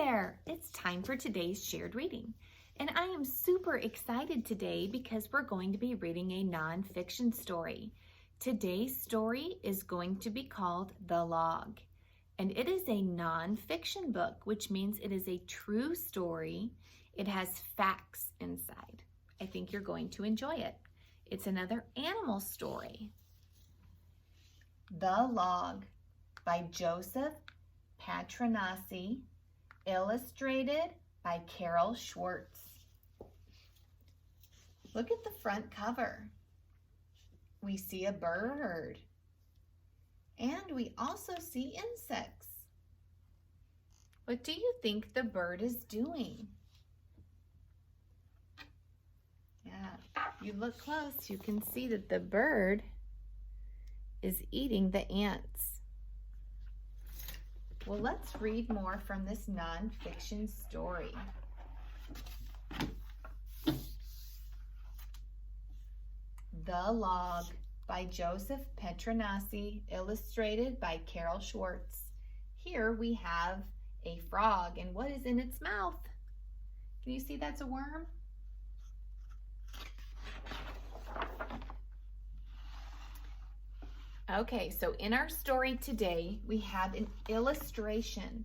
there! It's time for today's shared reading. And I am super excited today because we're going to be reading a nonfiction story. Today's story is going to be called The Log. And it is a nonfiction book, which means it is a true story. It has facts inside. I think you're going to enjoy it. It's another animal story. The Log by Joseph Patronasi, illustrated by Carol Schwartz. Look at the front cover. We see a bird, and we also see insects. What do you think the bird is doing? Yeah, you look close, you can see that the bird is eating the ants. Well, let's read more from this nonfiction story. The Log by Joseph Patronasi, illustrated by Carol Schwartz. Here we have a frog, and what is in its mouth? Can you see that's a worm? Okay, so in our story today, we have an illustration.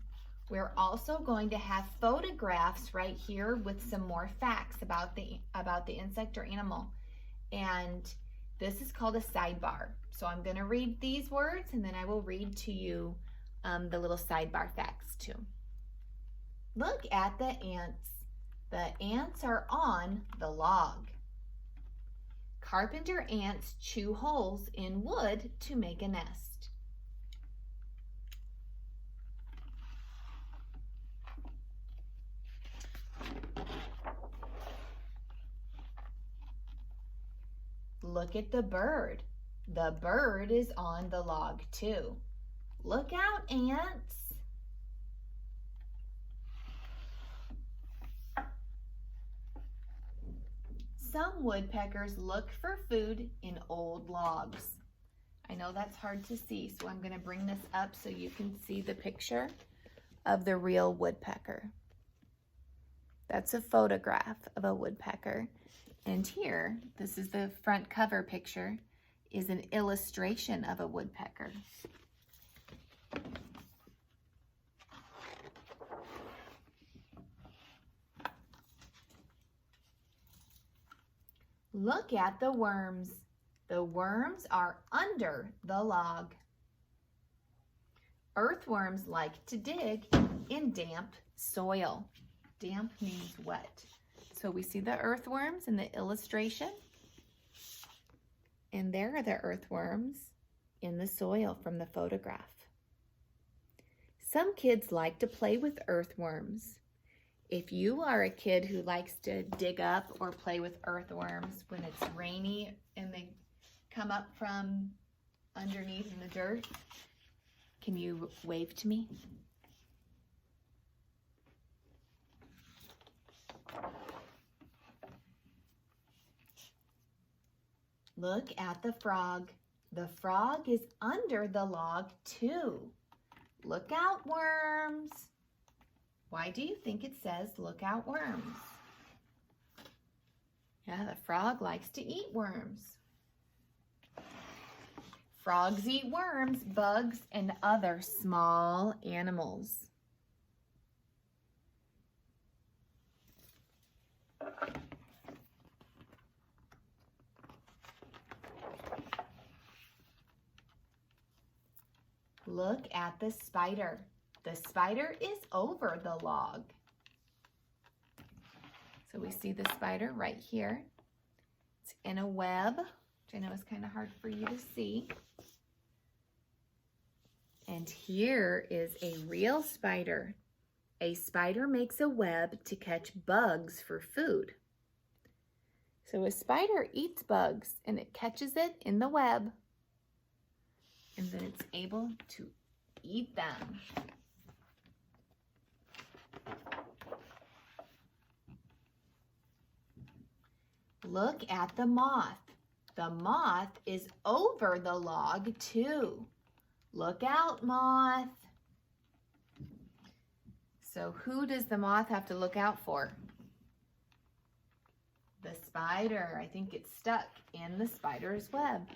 We're also going to have photographs right here with some more facts about the insect or animal. And this is called a sidebar. So I'm going to read these words, and then I will read to you the little sidebar facts too. Look at the ants. The ants are on the log. Carpenter ants chew holes in wood to make a nest. Look at the bird. The bird is on the log too. Look out, ants. Some woodpeckers look for food in old logs. I know that's hard to see, so I'm going to bring this up so you can see the picture of the real woodpecker. That's a photograph of a woodpecker. And here, this is the front cover picture, is an illustration of a woodpecker. Look at the worms. The worms are under the log. Earthworms like to dig in damp soil. Damp means wet. So we see the earthworms in the illustration. And there are the earthworms in the soil from the photograph. Some kids like to play with earthworms. If you are a kid who likes to dig up or play with earthworms when it's rainy and they come up from underneath in the dirt, can you wave to me? Look at the frog. The frog is under the log too. Look out, worms. Why do you think it says, look out, worms? Yeah, the frog likes to eat worms. Frogs eat worms, bugs, and other small animals. Look at the spider. The spider is over the log. So we see the spider right here. It's in a web, which I know is kind of hard for you to see. And here is a real spider. A spider makes a web to catch bugs for food. So a spider eats bugs and it catches it in the web. And then it's able to eat them. Look at the moth. The moth is over the log too. Look out, moth. So who does the moth have to look out for? The spider. I think it's stuck in the spider's web.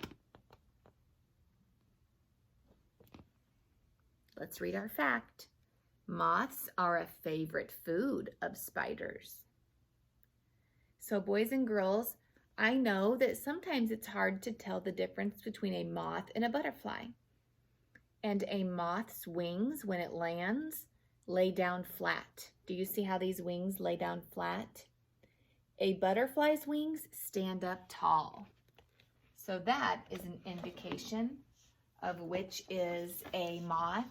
Let's read our fact. Moths are a favorite food of spiders. So boys and girls, I know that sometimes it's hard to tell the difference between a moth and a butterfly. And a moth's wings, when it lands, lay down flat. Do you see how these wings lay down flat? A butterfly's wings stand up tall. So that is an indication of which is a moth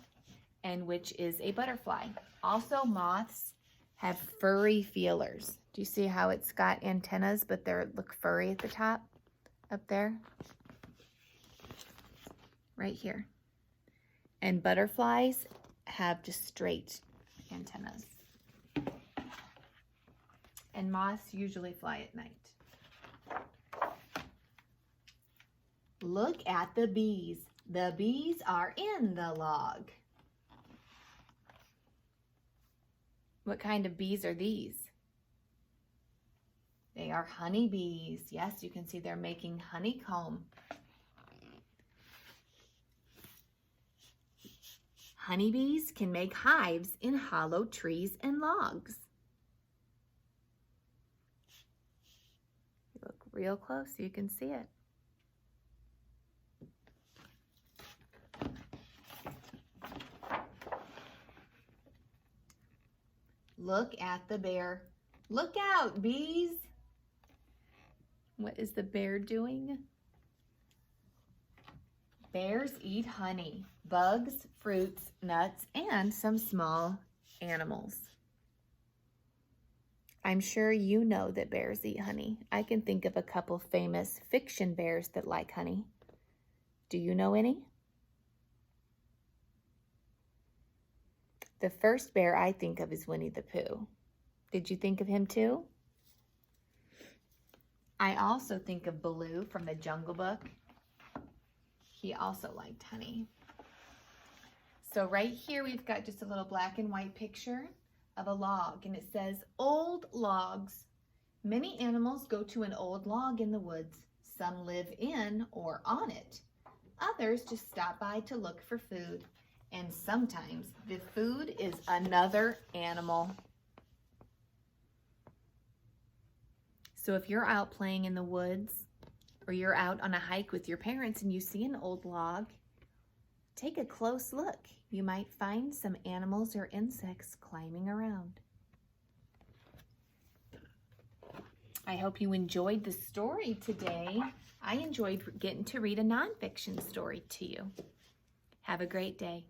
and which is a butterfly. Also, moths have furry feelers. Do you see how it's got antennas, but they look furry at the top, up there? Right here. And butterflies have just straight antennas. And moths usually fly at night. Look at the bees. The bees are in the log. What kind of bees are these? They are honeybees. Yes, you can see they're making honeycomb. Honeybees can make hives in hollow trees and logs. Look real close so you can see it. Look at the bear. Look out, bees. What is the bear doing? Bears eat honey, bugs, fruits, nuts, and some small animals. I'm sure you know that bears eat honey. I can think of a couple famous fiction bears that like honey. Do you know any? The first bear I think of is Winnie the Pooh. Did you think of him too? I also think of Baloo from the Jungle Book. He also liked honey. So right here we've got just a little black and white picture of a log, and it says old logs. Many animals go to an old log in the woods. Some live in or on it. Others just stop by to look for food. And sometimes the food is another animal. So if you're out playing in the woods or you're out on a hike with your parents and you see an old log, take a close look. You might find some animals or insects climbing around. I hope you enjoyed the story today. I enjoyed getting to read a nonfiction story to you. Have a great day.